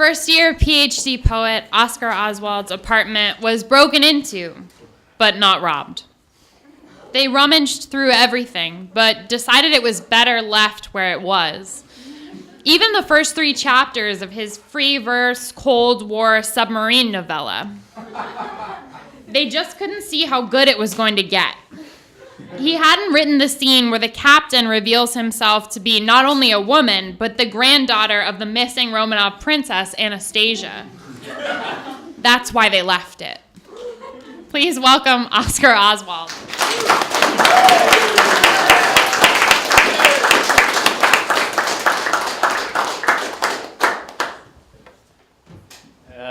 First-year Ph.D. poet Oscar Oswald's apartment was broken into, but not robbed. They rummaged through everything, but decided it was better left where it was. Even the first 3 chapters of his free verse Cold War submarine novella. They just couldn't see how good it was going to get. He hadn't written the scene where the captain reveals himself to be not only a woman, but the granddaughter of the missing Romanov princess, Anastasia. That's why they left it. Please welcome Oscar Oswald.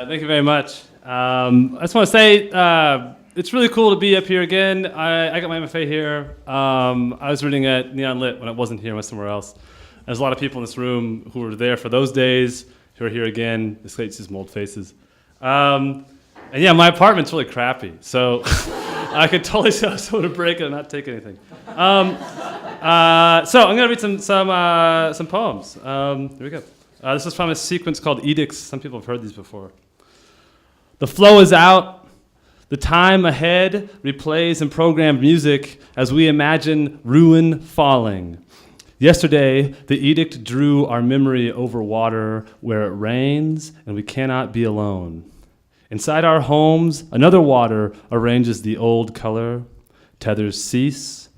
Thank you very much. I just want to say it's really cool to be up here again. I got my MFA here. I was reading at Neon Lit when it wasn't here, I went somewhere else. There's a lot of people in this room who were there for those days, who are here again. This late sees old faces. And yeah, my apartment's really crappy, so I could totally tell someone to break it and not take anything. So I'm gonna read some poems. Here we go. This is from a sequence called Edicts. Some people have heard these before. The flow is out. The time ahead replays and programmed music as we imagine ruin falling. Yesterday, the edict drew our memory over water where it rains and we cannot be alone. Inside our homes, another water arranges the old color. Tethers cease.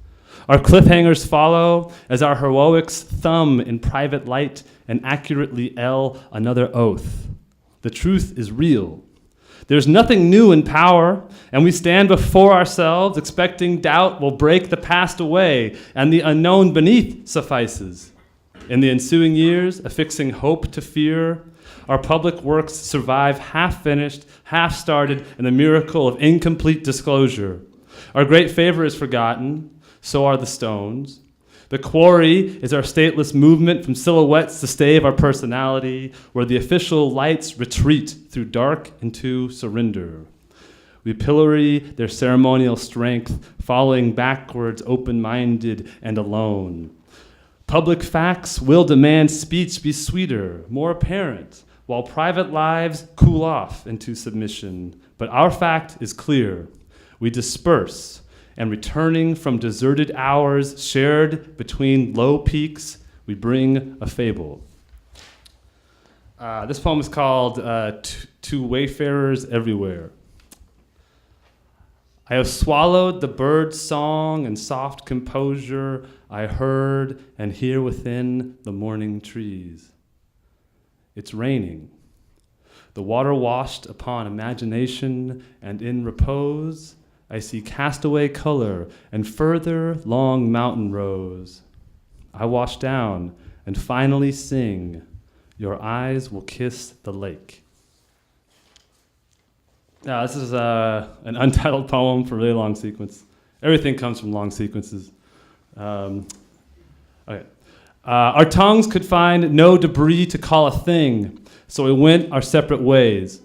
Our cliffhangers follow as our heroics thumb in private light and accurately another oath. The truth is real. There's nothing new in power, and we stand before ourselves expecting doubt will break the past away, and the unknown beneath suffices. In the ensuing years, affixing hope to fear, our public works survive half-finished, half-started, in the miracle of incomplete disclosure. Our great favor is forgotten, so are the stones. The quarry is our stateless movement from silhouettes to stave our personality, where the official lights retreat through dark into surrender. We pillory their ceremonial strength, falling backwards, open-minded and alone. Public facts will demand speech be sweeter, more apparent, while private lives cool off into submission. But our fact is clear. We disperse, and returning from deserted hours shared between low peaks, we bring a fable. This poem is called To Wayfarers Everywhere. I have swallowed the bird's song and soft composure I heard and hear within the morning trees. It's raining. The water washed upon imagination, and in repose, I see castaway color and further long mountain rows. I wash down and finally sing, your eyes will kiss the lake. Now, this is an untitled poem for a really long sequence. Everything comes from long sequences. Okay. Our tongues could find no debris to call a thing, so we went our separate ways.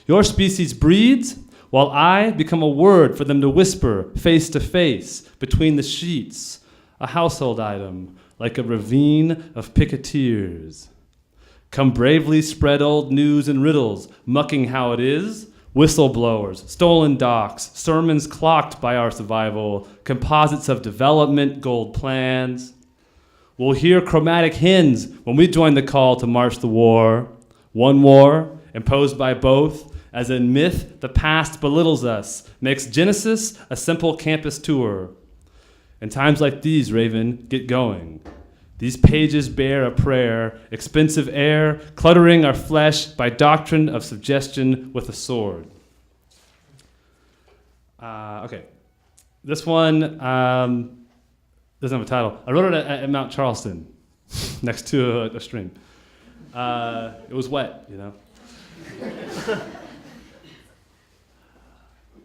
Your species breeds, while I become a word for them to whisper face to face between the sheets, a household item like a ravine of picketeers. Come bravely spread old news and riddles, mucking how it is, whistleblowers, stolen docks, sermons clocked by our survival, composites of development, gold plans. We'll hear chromatic hymns when we join the call to march the war. One war, imposed by both. As in myth, the past belittles us, makes Genesis a simple campus tour. In times like these, Raven, get going. These pages bear a prayer, expensive air, cluttering our flesh by doctrine of suggestion with a sword. Okay. This one doesn't have a title. I wrote it at Mount Charleston, next to a stream. It was wet, you know.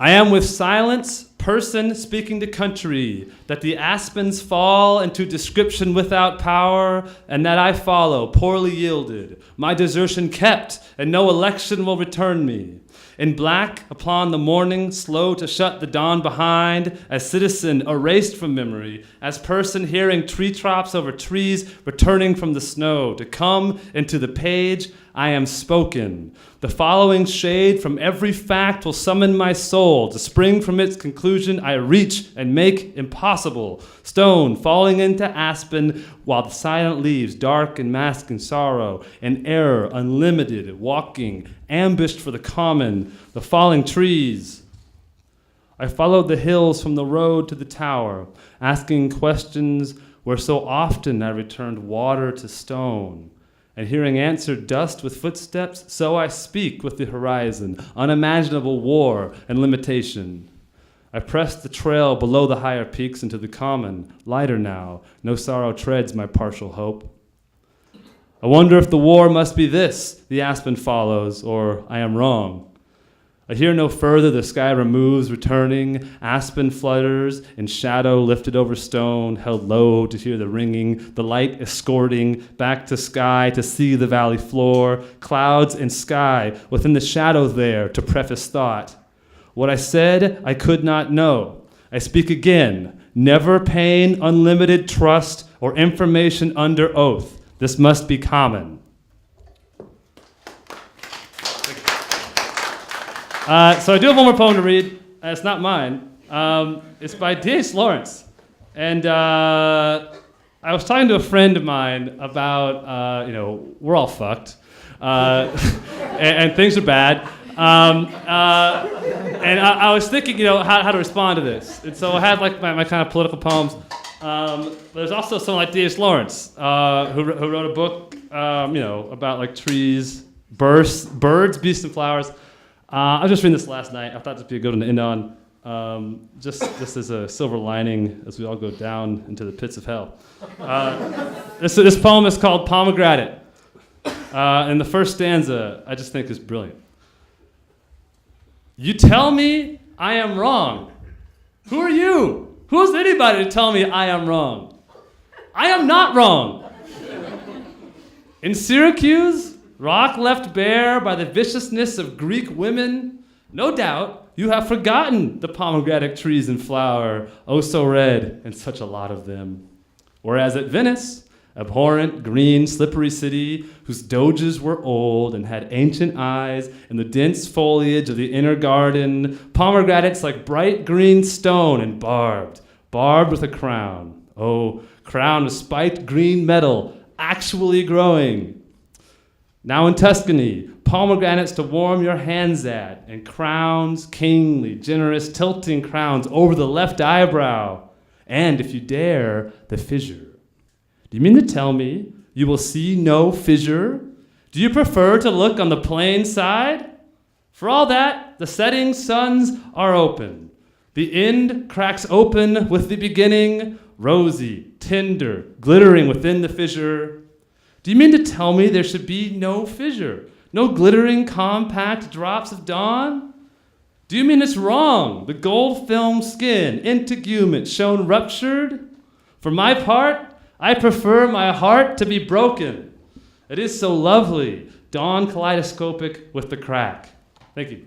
I am with silence, person speaking to country, that the aspens fall into description without power, and that I follow, poorly yielded, my desertion kept, and no election will return me. In black upon the morning, slow to shut the dawn behind, as citizen erased from memory, as person hearing tree tops over trees returning from the snow, to come into the page, I am spoken. The following shade from every fact will summon my soul. To spring from its conclusion, I reach and make impossible. Stone falling into aspen, while the silent leaves, dark and masking sorrow, and error unlimited, walking, ambushed for the common, the falling trees. I followed the hills from the road to the tower, asking questions where so often I returned water to stone. And hearing answered dust with footsteps, so I speak with the horizon, unimaginable war and limitation. I press the trail below the higher peaks into the common, lighter now, no sorrow treads my partial hope. I wonder if the war must be this, the aspen follows, or I am wrong. I hear no further, the sky removes, returning, aspen flutters, in shadow lifted over stone, held low to hear the ringing, the light escorting, back to sky to see the valley floor, clouds and sky, within the shadow there to preface thought. What I said, I could not know. I speak again, never pain, unlimited trust, or information under oath. This must be common. So I do have one more poem to read. It's not mine. It's by D.H. Lawrence. And I was talking to a friend of mine about, we're all fucked. And things are bad. And I was thinking, how to respond to this. And so I had like my kind of political poems. But there's also someone like D.H. Lawrence, who wrote a book, about like trees, birds, beasts, and flowers. I was just reading this last night. I thought this would be a good one to end on, just as a silver lining as we all go down into the pits of hell. This poem is called Pomegranate. And the first stanza I just think is brilliant. You tell me I am wrong. Who are you? Who's anybody to tell me I am wrong? I am not wrong. In Syracuse, rock left bare by the viciousness of Greek women, no doubt you have forgotten the pomegranate trees in flower, oh so red, and such a lot of them. Whereas at Venice, abhorrent, green, slippery city, whose doges were old and had ancient eyes in the dense foliage of the inner garden, pomegranates like bright green stone and barbed with a crown. Oh, crown of spiked green metal, actually growing. Now in Tuscany, pomegranates to warm your hands at, and crowns, kingly, generous, tilting crowns over the left eyebrow, and if you dare, the fissure. Do you mean to tell me you will see no fissure? Do you prefer to look on the plain side? For all that, the setting suns are open. The end cracks open with the beginning, rosy, tender, glittering within the fissure. Do you mean to tell me there should be no fissure, no glittering, compact drops of dawn? Do you mean it's wrong, the gold film skin, integument, shown ruptured? For my part, I prefer my heart to be broken. It is so lovely, dawn kaleidoscopic with the crack. Thank you.